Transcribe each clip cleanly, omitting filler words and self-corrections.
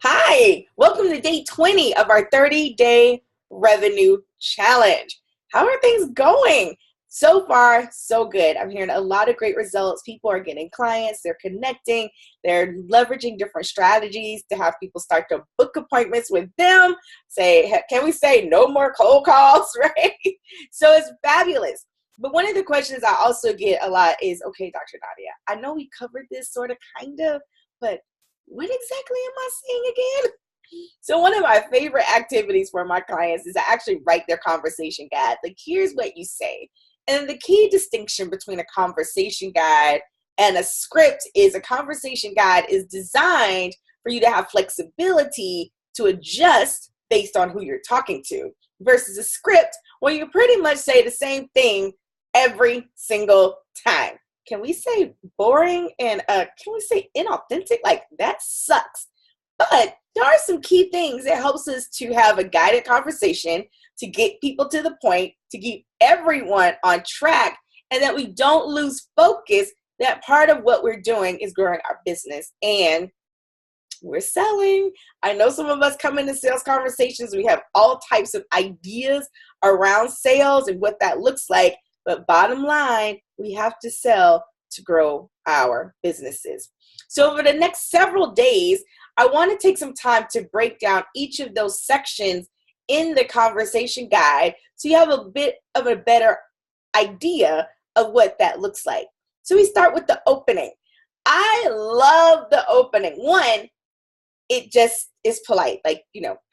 Hi, welcome to day 20 of our 30-day revenue challenge. How are things going? So far, so good. I'm hearing a lot of great results. People are getting clients, they're connecting, they're leveraging different strategies to have people start to book appointments with them. Can we say no more cold calls, right? So it's fabulous. But one of the questions I also get a lot is, okay, Dr. Nadia, I know we covered this sort of, kind of, but what exactly am I saying again? So one of my favorite activities for my clients is to actually write their conversation guide. Like, here's what you say. And the key distinction between a conversation guide and a script is a conversation guide is designed for you to have flexibility to adjust based on who you're talking to, versus a script where you pretty much say the same thing every single time. Can we say boring and can we say inauthentic? Like, that sucks. But there are some key things that helps us to have a guided conversation, to get people to the point, to keep everyone on track, and that we don't lose focus that part of what we're doing is growing our business and we're selling. I know some of us come into sales conversations, we have all types of ideas around sales and what that looks like. But bottom line, we have to sell to grow our businesses. So over the next several days, I want to take some time to break down each of those sections in the conversation guide so you have a bit of a better idea of what that looks like. So we start with the opening. I love the opening. One, it just is polite, like,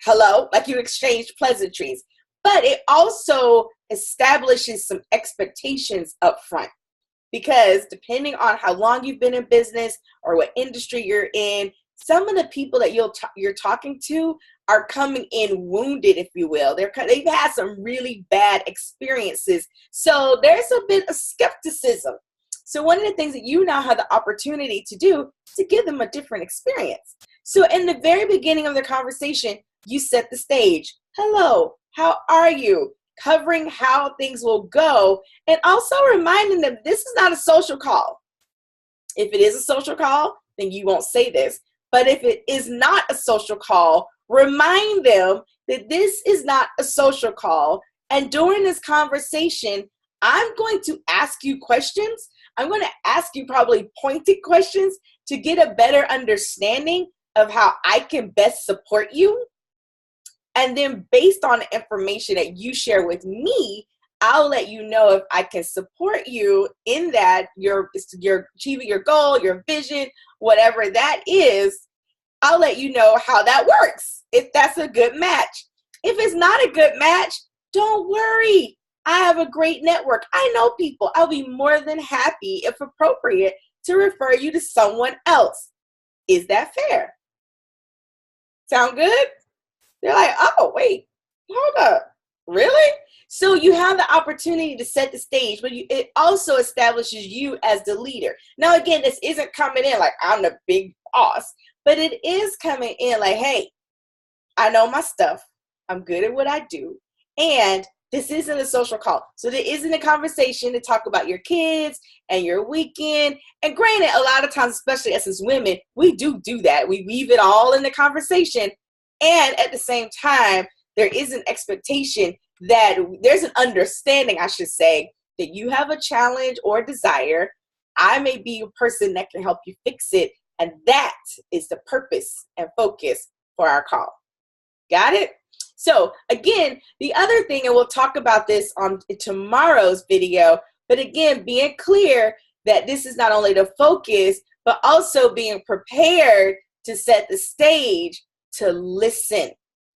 hello, like you exchange pleasantries. But it also establishes some expectations up front, because depending on how long you've been in business or what industry you're in, some of the people that you're talking to are coming in wounded, if you will. They've had some really bad experiences, so there's a bit of skepticism. So one of the things that you now have the opportunity to do is to give them a different experience. So in the very beginning of the conversation, you set the stage. Hello, how are you? Covering how things will go, and also reminding them this is not a social call. If it is a social call, then you won't say this. But if it is not a social call, remind them that this is not a social call. And during this conversation, I'm going to ask you questions. I'm going to ask you probably pointed questions to get a better understanding of how I can best support you. And then based on the information that you share with me, I'll let you know if I can support you in that you're achieving your goal, your vision, whatever that is. I'll let you know how that works, if that's a good match. If it's not a good match, don't worry. I have a great network. I know people. I'll be more than happy, if appropriate, to refer you to someone else. Is that fair? Sound good? They're like, oh, wait, hold up. Really? So you have the opportunity to set the stage, but it also establishes you as the leader. Now, again, this isn't coming in like I'm the big boss, but it is coming in like, hey, I know my stuff. I'm good at what I do. And this isn't a social call. So there isn't a conversation to talk about your kids and your weekend. And granted, a lot of times, especially us as women, we do that. We weave it all in the conversation. And at the same time, there is an expectation that there's an understanding, I should say, that you have a challenge or desire. I may be a person that can help you fix it. And that is the purpose and focus for our call. Got it? So again, the other thing, and we'll talk about this on tomorrow's video, but again, being clear that this is not only the focus, but also being prepared to set the stage to listen.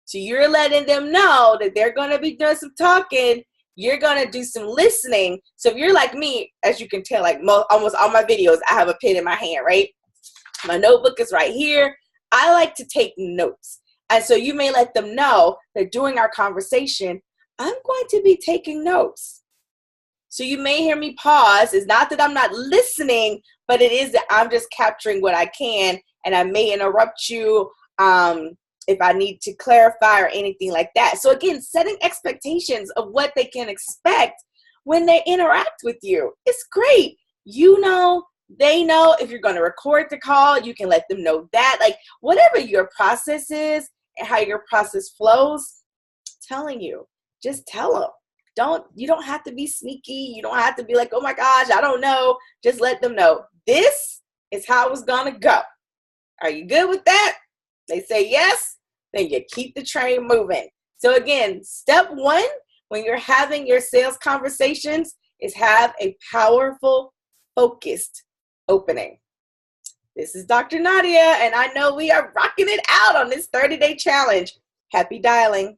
So you're letting them know that they're going to be doing some talking. You're going to do some listening. So if you're like me, as you can tell, like almost all my videos, I have a pen in my hand, right? My notebook is right here. I like to take notes. And so you may let them know that during our conversation, I'm going to be taking notes. So you may hear me pause. It's not that I'm not listening, but it is that I'm just capturing what I can. And I may interrupt you if I need to clarify or anything like that. So again, setting expectations of what they can expect when they interact with you. It's great. You know They know if you're going to record the call, you can let them know that. Like, whatever your process is and how your process flows, telling you, just tell them. You don't have to be sneaky. You don't have to be like, oh my gosh, I don't know. Just let them know this is how it's going to go. Are you good with that? They say yes, then you keep the train moving. So again, step one, when you're having your sales conversations, is have a powerful, focused opening. This is Dr. Nadia, and I know we are rocking it out on this 30-day challenge. Happy dialing.